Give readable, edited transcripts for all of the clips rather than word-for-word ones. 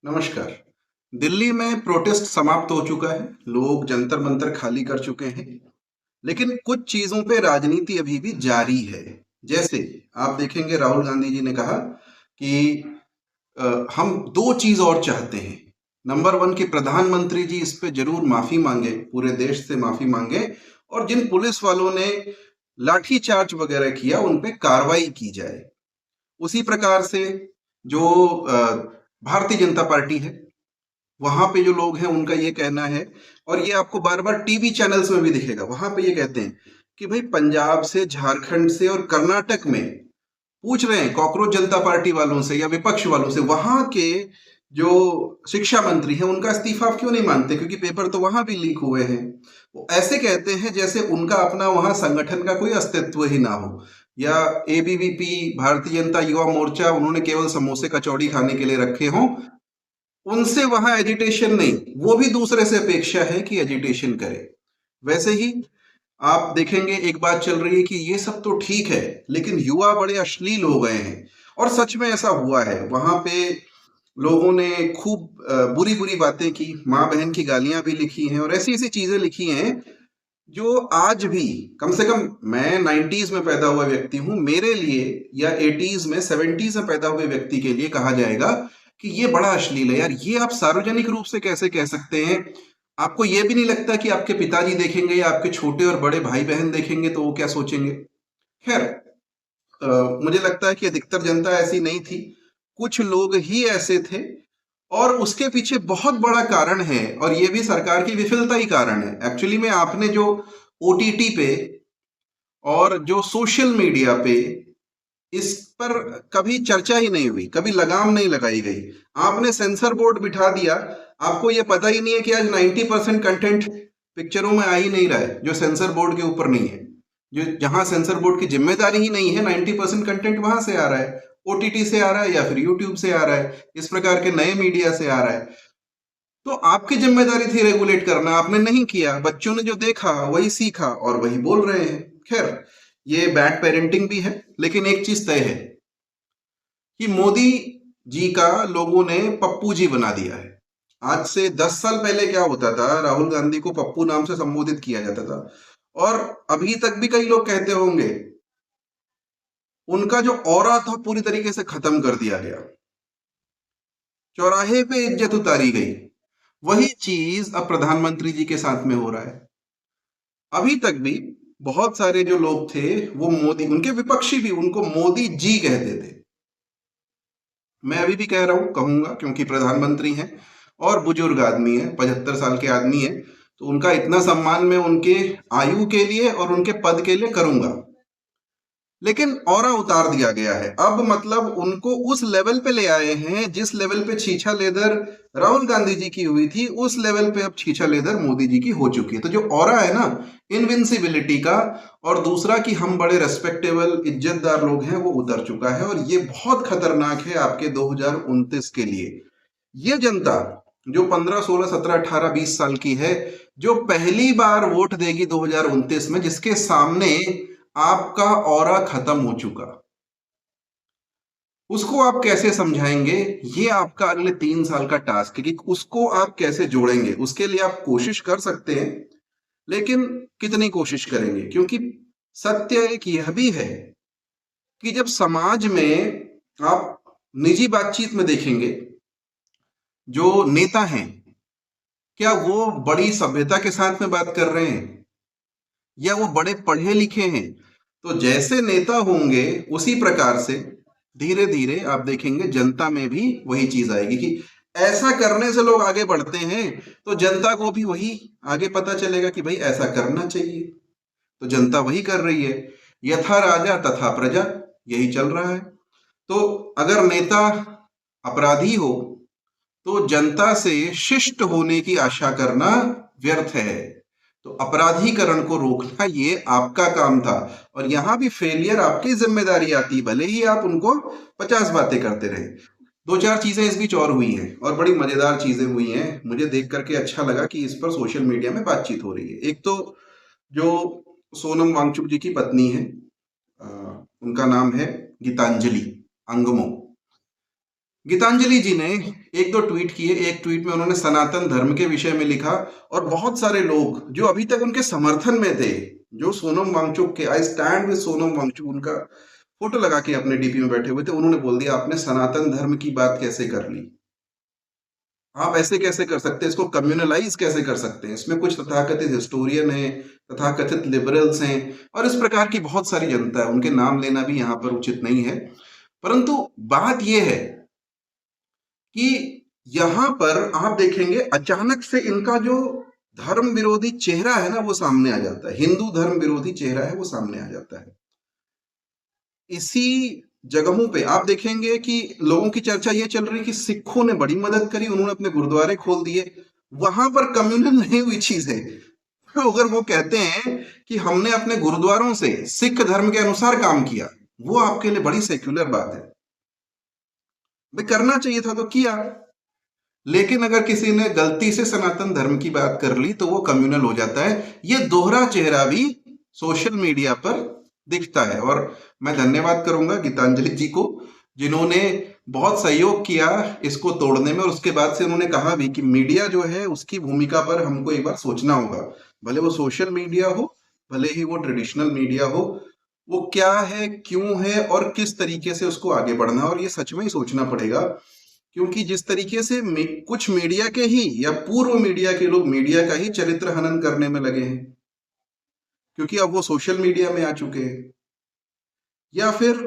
नमस्कार। दिल्ली में प्रोटेस्ट समाप्त हो चुका है। लोग जंतर मंतर खाली कर चुके हैं। लेकिन कुछ चीजों पे राजनीति अभी भी जारी है। जैसे आप देखेंगे राहुल गांधी जी ने कहा कि हम दो चीज और चाहते हैं। नंबर वन कि प्रधानमंत्री जी इस पे जरूर माफी मांगे, पूरे देश से माफी मांगे, और जिन पुलिस वालों ने लाठीचार्ज वगैरह किया उन पे कार्रवाई की जाए। उसी प्रकार से जो भारतीय जनता पार्टी है, वहां पे जो लोग हैं उनका ये कहना है, और ये आपको बार बार टीवी चैनल्स में भी दिखेगा, वहां पे ये कहते हैं कि भाई पंजाब से, झारखंड से और कर्नाटक में पूछ रहे हैं कॉकरोच जनता पार्टी वालों से या विपक्ष वालों से, वहां के जो शिक्षा मंत्री हैं उनका इस्तीफा आप क्यों नहीं मानते, क्योंकि पेपर तो वहां भी लीक हुए हैं। वो ऐसे कहते हैं जैसे उनका अपना वहां संगठन का कोई अस्तित्व ही ना हो, या एबीवीपी, भारतीय जनता युवा मोर्चा, उन्होंने केवल समोसे कचौड़ी खाने के लिए रखे हों। उनसे वहां एजिटेशन नहीं, वो भी दूसरे से अपेक्षा है कि एजिटेशन करे। वैसे ही आप देखेंगे एक बात चल रही है कि ये सब तो ठीक है, लेकिन युवा बड़े अश्लील हो गए हैं। और सच में ऐसा हुआ है। वहां पे लोगों ने खूब बुरी बुरी बातें की, माँ बहन की गालियां भी लिखी हैं, और ऐसी ऐसी चीजें लिखी हैं जो आज भी, कम से कम मैं 90s में पैदा हुआ व्यक्ति हूं, मेरे लिए, या 80s में, 70s में पैदा हुए व्यक्ति के लिए कहा जाएगा कि ये बड़ा अश्लील है। यार, ये आप सार्वजनिक रूप से कैसे कह सकते हैं? आपको ये भी नहीं लगता कि आपके पिताजी देखेंगे या आपके छोटे और बड़े भाई बहन देखेंगे तो वो क्या सोचेंगे? खैर, मुझे लगता है कि अधिकतर जनता ऐसी नहीं थी, कुछ लोग ही ऐसे थे। और उसके पीछे बहुत बड़ा कारण है, और ये भी सरकार की विफलता ही कारण है। एक्चुअली में आपने जो ओटीटी पे और जो सोशल मीडिया पे इस पर कभी चर्चा ही नहीं हुई, कभी लगाम नहीं लगाई गई। आपने सेंसर बोर्ड बिठा दिया। आपको ये पता ही नहीं है कि आज 90% कंटेंट पिक्चरों में आ ही नहीं रहा है जो सेंसर बोर्ड के ऊपर नहीं है। जो जहां सेंसर बोर्ड की जिम्मेदारी ही नहीं है, 90% कंटेंट वहां से आ रहा है, ओटीटी से आ रहा है या फिर यूट्यूब से आ रहा है, इस प्रकार के नए मीडिया से आ रहा है। तो आपकी जिम्मेदारी थी रेगुलेट करना, आपने नहीं किया। बच्चों ने जो देखा वही सीखा और वही बोल रहे हैं। खैर, ये बैड पेरेंटिंग भी है, लेकिन एक चीज तय है कि मोदी जी का लोगों ने पप्पू जी बना दिया है। आज से 10 साल पहले क्या होता था, राहुल गांधी को पप्पू नाम से संबोधित किया जाता था, और अभी तक भी कई लोग कहते होंगे। उनका जो ऑरा था पूरी तरीके से खत्म कर दिया गया, चौराहे पे इज्जत उतारी गई। वही चीज अब प्रधानमंत्री जी के साथ में हो रहा है। अभी तक भी बहुत सारे जो लोग थे वो मोदी, उनके विपक्षी भी उनको मोदी जी कहते थे। मैं अभी भी कह रहा हूं, कहूंगा, क्योंकि प्रधानमंत्री हैं और बुजुर्ग आदमी है, 75 साल के आदमी है, तो उनका इतना सम्मान मैं उनके आयु के लिए और उनके पद के लिए करूंगा। लेकिन औरा उतार दिया गया है। अब मतलब उनको उस लेवल पे ले आए हैं जिस लेवल पे छीछा लेदर राहुल गांधी जी की हुई थी, उस लेवल पे अब छीछा लेदर मोदी जी की हो चुकी है। तो जो ऑरा है ना इनविंसिबिलिटी का, और दूसरा कि हम बड़े रेस्पेक्टेबल इज्जतदार लोग हैं, वो उतर चुका है। और ये बहुत खतरनाक है आपके 2029 के लिए। ये जनता जो 15, 16, 17, 18, 20 साल की है, जो पहली बार वोट देगी 2029 में, जिसके सामने आपका ऑरा खत्म हो चुका, उसको आप कैसे समझाएंगे? ये आपका अगले 3 साल का टास्क है कि उसको आप कैसे जोड़ेंगे। उसके लिए आप कोशिश कर सकते हैं, लेकिन कितनी कोशिश करेंगे? क्योंकि सत्य एक यह भी है कि जब समाज में आप निजी बातचीत में देखेंगे, जो नेता हैं, क्या वो बड़ी सभ्यता के साथ में बात कर रहे हैं, या वो बड़े पढ़े लिखे हैं? तो जैसे नेता होंगे उसी प्रकार से धीरे धीरे आप देखेंगे जनता में भी वही चीज आएगी कि ऐसा करने से लोग आगे बढ़ते हैं। तो जनता को भी वही आगे पता चलेगा कि भाई ऐसा करना चाहिए, तो जनता वही कर रही है। यथा राजा तथा प्रजा, यही चल रहा है। तो अगर नेता अपराधी हो तो जनता से शिष्ट होने की आशा करना व्यर्थ है। तो अपराधीकरण को रोकना ये आपका काम था, और यहां भी फेलियर आपकी जिम्मेदारी आती, भले ही आप उनको 50 बातें करते रहे। दो चार चीजें इस बीच और हुई हैं, और बड़ी मजेदार चीजें हुई हैं। मुझे देख करके अच्छा लगा कि इस पर सोशल मीडिया में बातचीत हो रही है। एक तो जो सोनम वांगचुक जी की पत्नी है, उनका नाम है गीतांजलि अंगमो। गीतांजलि जी ने एक दो ट्वीट किए। एक ट्वीट में उन्होंने सनातन धर्म के विषय में लिखा और बहुत सारे लोग जो अभी तक उनके समर्थन में थे, जो सोनम वांगचुक के I stand with Sonam Wangchuk उनका फोटो लगा के अपने डीपी में बैठे हुए थे, उन्होंने बोल दिया आपने सनातन धर्म की बात कैसे कर ली, आप ऐसे कैसे कर सकते हैं, इसको कम्युनलाइज कैसे कर सकते हैं, इसमें कुछ तथाकथित हिस्टोरियन हैं, तथाकथित लिबरल्स हैं और इस प्रकार की बहुत सारी जनता है, उनके नाम लेना भी यहाँ पर उचित नहीं है। परंतु बात यह है कि यहां पर आप देखेंगे अचानक से इनका जो धर्म विरोधी चेहरा है ना वो सामने आ जाता है, हिंदू धर्म विरोधी चेहरा है वो सामने आ जाता है। इसी जगहों पे आप देखेंगे कि लोगों की चर्चा ये चल रही कि सिखों ने बड़ी मदद करी, उन्होंने अपने गुरुद्वारे खोल दिए, वहां पर कम्युनल नहीं हुई चीज है। तो अगर वो कहते हैं कि हमने अपने गुरुद्वारों से सिख धर्म के अनुसार काम किया, वो आपके लिए बड़ी सेक्युलर बात है, भाई करना चाहिए था तो किया। लेकिन अगर किसी ने गलती से सनातन धर्म की बात कर ली तो वो कम्युनल हो जाता है। ये दोहरा चेहरा भी सोशल मीडिया पर दिखता है और मैं धन्यवाद करूंगा गीतांजलि जी को, जिन्होंने बहुत सहयोग किया इसको तोड़ने में और उसके बाद से उन्होंने कहा भी कि मीडिया जो है उसकी भूमिका पर हमको एक बार सोचना होगा, भले वो सोशल मीडिया हो भले ही वो ट्रेडिशनल मीडिया हो, वो क्या है क्यों है और किस तरीके से उसको आगे बढ़ना, और ये सच में ही सोचना पड़ेगा। क्योंकि जिस तरीके से कुछ मीडिया के ही या पूर्व मीडिया के लोग मीडिया का ही चरित्र हनन करने में लगे हैं, क्योंकि अब वो सोशल मीडिया में आ चुके हैं, या फिर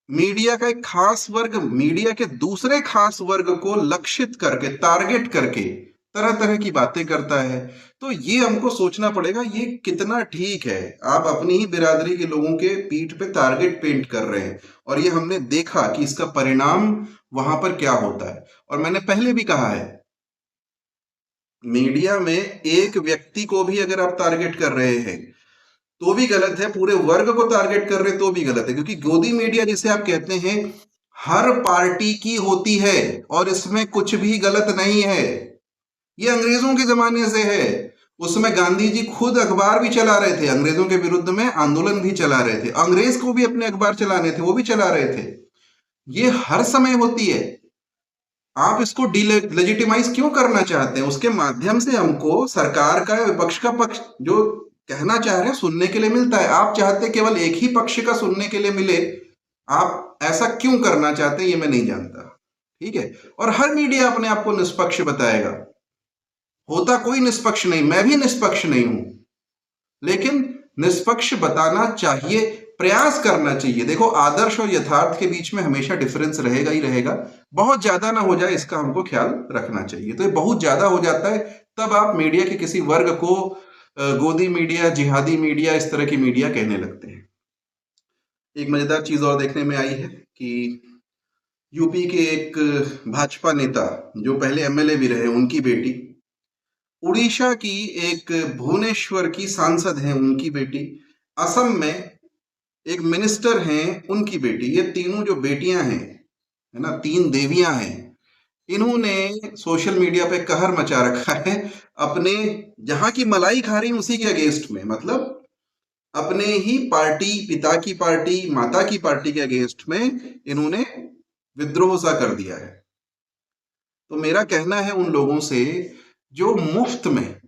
मीडिया का एक खास वर्ग मीडिया के दूसरे खास वर्ग को लक्षित करके टारगेट करके तरह तरह की बातें करता है। तो ये हमको सोचना पड़ेगा ये कितना ठीक है। आप अपनी ही बिरादरी के लोगों के पीठ पे टारगेट पेंट कर रहे हैं और ये हमने देखा कि इसका परिणाम वहां पर क्या होता है। और मैंने पहले भी कहा है, मीडिया में एक व्यक्ति को भी अगर आप टारगेट कर रहे हैं तो भी गलत है, पूरे वर्ग को टारगेट कर रहे तो भी गलत है, क्योंकि गोदी मीडिया जिसे आप कहते हैं हर पार्टी की होती है और इसमें कुछ भी गलत नहीं है। ये अंग्रेजों के जमाने से है, उसमें गांधी जी खुद अखबार भी चला रहे थे, अंग्रेजों के विरुद्ध में आंदोलन भी चला रहे थे, अंग्रेज को भी अपने अखबार चलाने थे वो भी चला रहे थे। ये हर समय होती है। आप इसको डिलेजिटिमाइज क्यों करना चाहते हैं? उसके माध्यम से हमको सरकार का विपक्ष का पक्ष जो कहना चाह रहे हैं सुनने के लिए मिलता है। आप चाहते केवल एक ही पक्ष का सुनने के लिए मिले, आप ऐसा क्यों करना चाहते हैं ये मैं नहीं जानता। ठीक है, और हर मीडिया अपने आप को निष्पक्ष बताएगा, होता कोई निष्पक्ष नहीं, मैं भी निष्पक्ष नहीं हूं, लेकिन निष्पक्ष बताना चाहिए, प्रयास करना चाहिए। देखो आदर्श और यथार्थ के बीच में हमेशा डिफरेंस रहेगा ही रहेगा, बहुत ज्यादा ना हो जाए इसका हमको ख्याल रखना चाहिए। तो ये बहुत ज्यादा हो जाता है तब आप मीडिया के किसी वर्ग को गोदी मीडिया, जिहादी मीडिया, इस तरह की मीडिया कहने लगते हैं। एक मजेदार चीज और देखने में आई है कि यूपी के एक भाजपा नेता जो पहले एमएलए भी रहे, उनकी बेटी, उड़ीसा की एक भुवनेश्वर की सांसद हैं उनकी बेटी, असम में एक मिनिस्टर हैं उनकी बेटी, ये तीनों जो बेटियां हैं है ना, तीन देवियां हैं, इन्होंने सोशल मीडिया पे कहर मचा रखा है अपने जहां की मलाई खा रही उसी के अगेंस्ट में, मतलब अपने ही पार्टी, पिता की पार्टी, माता की पार्टी के अगेंस्ट में इन्होंने विद्रोह सा कर दिया है। तो मेरा कहना है उन लोगों से जो मुफ्त में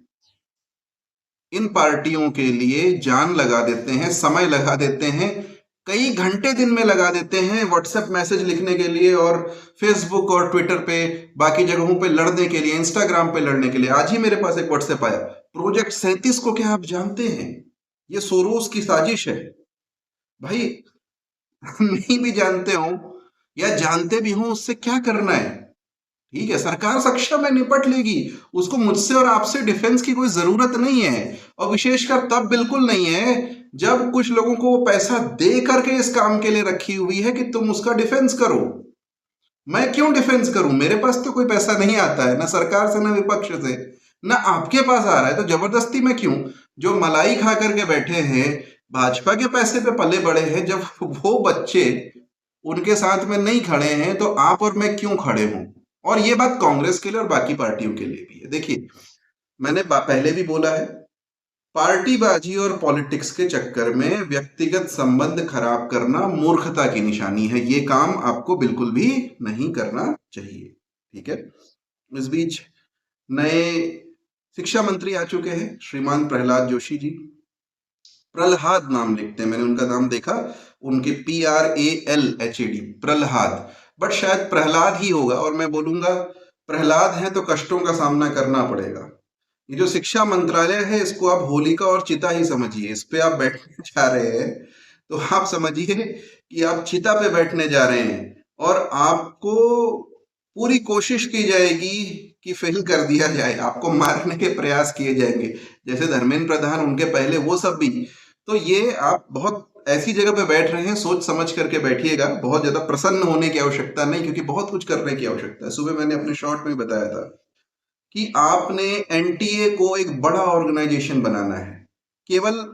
इन पार्टियों के लिए जान लगा देते हैं, समय लगा देते हैं, कई घंटे दिन में लगा देते हैं व्हाट्सएप मैसेज लिखने के लिए और फेसबुक और ट्विटर पे बाकी जगहों पे लड़ने के लिए, इंस्टाग्राम पे लड़ने के लिए। आज ही मेरे पास एक व्हाट्सएप आया, प्रोजेक्ट 37 को क्या आप जानते हैं? ये सोरोस की साजिश है। भाई नहीं भी जानते हो या जानते भी हो उससे क्या करना है? ठीक है, सरकार सक्षम है, निपट लेगी, उसको मुझसे और आपसे डिफेंस की कोई जरूरत नहीं है। और विशेषकर तब बिल्कुल नहीं है जब कुछ लोगों को पैसा दे करके इस काम के लिए रखी हुई है कि तुम उसका डिफेंस करो। मैं क्यों डिफेंस करूं? मेरे पास तो कोई पैसा नहीं आता है, ना सरकार से ना विपक्ष से, ना आपके पास आ रहा है, तो जबरदस्ती में क्यों? जो मलाई खा करके बैठे हैं, भाजपा के पैसे पे पले बड़े हैं, जब वो बच्चे उनके साथ में नहीं खड़े हैं तो आप और मैं क्यों खड़े हूं? और ये बात कांग्रेस के लिए और बाकी पार्टियों के लिए भी है। देखिए मैंने पहले भी बोला है पार्टीबाजी और पॉलिटिक्स के चक्कर में व्यक्तिगत संबंध खराब करना मूर्खता की निशानी है। ये काम आपको बिल्कुल भी नहीं करना चाहिए। ठीक है। इस बीच नए शिक्षा मंत्री आ चुके हैं, श्रीमान प्रहलाद जोशी जी। प्रहलाद नाम लिखते हैं, मैंने उनका नाम देखा, उनके PRALHAD, प्रहलाद, बट शायद प्रहलाद ही होगा, और मैं बोलूंगा प्रहलाद है तो कष्टों का सामना करना पड़ेगा। ये जो शिक्षा मंत्रालय है, इसको आप होलिका और चिता ही समझिए। इस पे आप बैठने जा रहे हैं तो आप समझिए कि आप चिता पे बैठने जा रहे हैं, और आपको पूरी कोशिश की जाएगी कि फेल कर दिया जाए, आपको मारने के प्रयास किए जाएंगे, जैसे धर्मेंद्र प्रधान, उनके पहले वो सब भी। तो ये आप बहुत ऐसी जगह पे बैठ रहे हैं, सोच समझ करके बैठिएगा। बहुत ज्यादा प्रसन्न होने की आवश्यकता नहीं, क्योंकि बहुत कुछ करने की आवश्यकता है। सुबह मैंने अपने शॉर्ट में बताया था कि आपने एनटीए को एक बड़ा ऑर्गेनाइजेशन बनाना है। केवल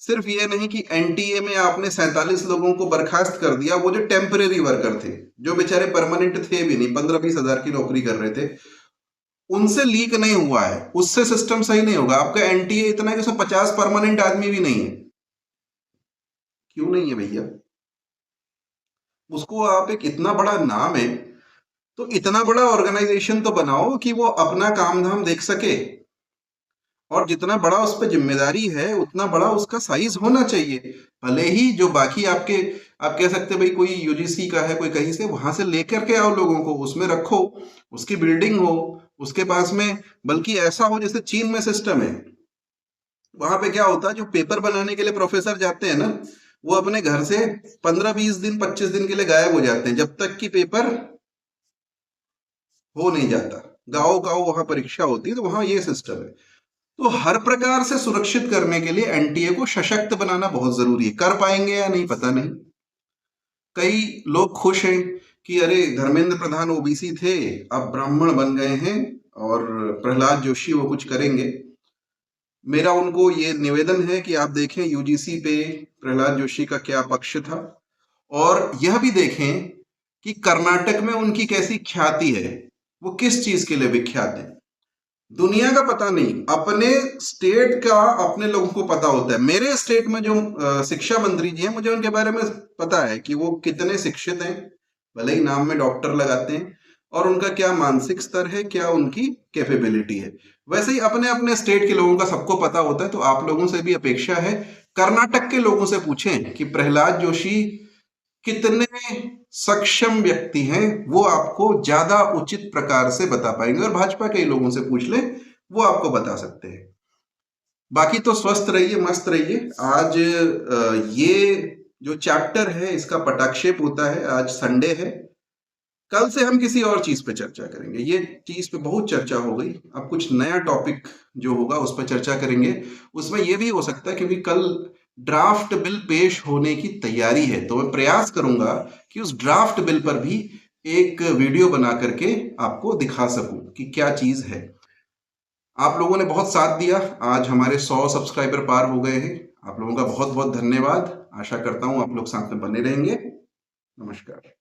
सिर्फ ये नहीं कि एनटीए में आपने 47 लोगों को बर्खास्त कर दिया, वो जो टेम्परेरी वर्कर थे, जो बेचारे परमानेंट थे भी नहीं, 15-20 हजार की नौकरी कर रहे थे, उनसे लीक नहीं हुआ है, उससे सिस्टम सही नहीं होगा। आपका एनटीए इतना है कि उसमें 50 परमानेंट आदमी भी नहीं है। क्यों नहीं है भैया? उसको आप एक इतना बड़ा नाम है तो इतना बड़ा ऑर्गेनाइजेशन तो बनाओ कि वो अपना काम धाम देख सके, और जितना बड़ा उस पर जिम्मेदारी है उतना बड़ा उसका साइज होना चाहिए। भले ही जो बाकी आपके, आप कह सकते भाई कोई यूजीसी का है, कोई कहीं से, वहां से लेकर के आओ लोगों को, उसमें रखो, उसकी बिल्डिंग हो उसके पास में। बल्कि ऐसा हो जैसे चीन में सिस्टम है, वहां पे क्या होता है, जो पेपर बनाने के लिए प्रोफेसर जाते हैं ना, वो अपने घर से 15-20 दिन 25 दिन के लिए गायब हो जाते हैं, जब तक कि पेपर हो नहीं जाता। गाँव गाँव वहां परीक्षा होती है, तो वहां ये सिस्टम है। तो हर प्रकार से सुरक्षित करने के लिए एनटीए को सशक्त बनाना बहुत जरूरी है। कर पाएंगे या नहीं पता नहीं। कई लोग खुश हैं कि अरे धर्मेंद्र प्रधान ओबीसी थे, अब ब्राह्मण बन गए हैं, और प्रहलाद जोशी वो कुछ करेंगे। मेरा उनको ये निवेदन है कि आप देखें यूजीसी पे प्रहलाद जोशी का क्या पक्ष था, और यह भी देखें कि कर्नाटक में उनकी कैसी ख्याति है, वो किस चीज के लिए विख्यात है। दुनिया का पता नहीं, अपने स्टेट का अपने लोगों को पता होता है। मेरे स्टेट में जो शिक्षा मंत्री जी हैं, मुझे उनके बारे में पता है कि वो कितने शिक्षित हैं, भले ही नाम में डॉक्टर लगाते हैं, और उनका क्या मानसिक स्तर है, क्या उनकी कैपेबिलिटी है। वैसे ही अपने अपने स्टेट के लोगों का सबको पता होता है। तो आप लोगों से भी अपेक्षा है, कर्नाटक के लोगों से पूछें कि प्रहलाद जोशी कितने सक्षम व्यक्ति हैं, वो आपको ज्यादा उचित प्रकार से बता पाएंगे। और भाजपा के लोगों से पूछ लें, वो आपको बता सकते हैं। बाकी तो स्वस्थ रहिए, मस्त रहिए। आज ये जो चैप्टर है इसका पटाक्षेप होता है, आज संडे है। कल से हम किसी और चीज पे चर्चा करेंगे। ये चीज पे बहुत चर्चा हो गई, अब कुछ नया टॉपिक जो होगा उस पर चर्चा करेंगे। उसमें यह भी हो सकता है, क्योंकि कल ड्राफ्ट बिल पेश होने की तैयारी है, तो मैं प्रयास करूंगा कि उस ड्राफ्ट बिल पर भी एक वीडियो बना करके आपको दिखा सकूं कि क्या चीज है। आप लोगों ने बहुत साथ दिया, आज हमारे 100 सब्सक्राइबर पार हो गए हैं। आप लोगों का बहुत बहुत धन्यवाद। आशा करता हूं आप लोग साथ में बने रहेंगे। नमस्कार।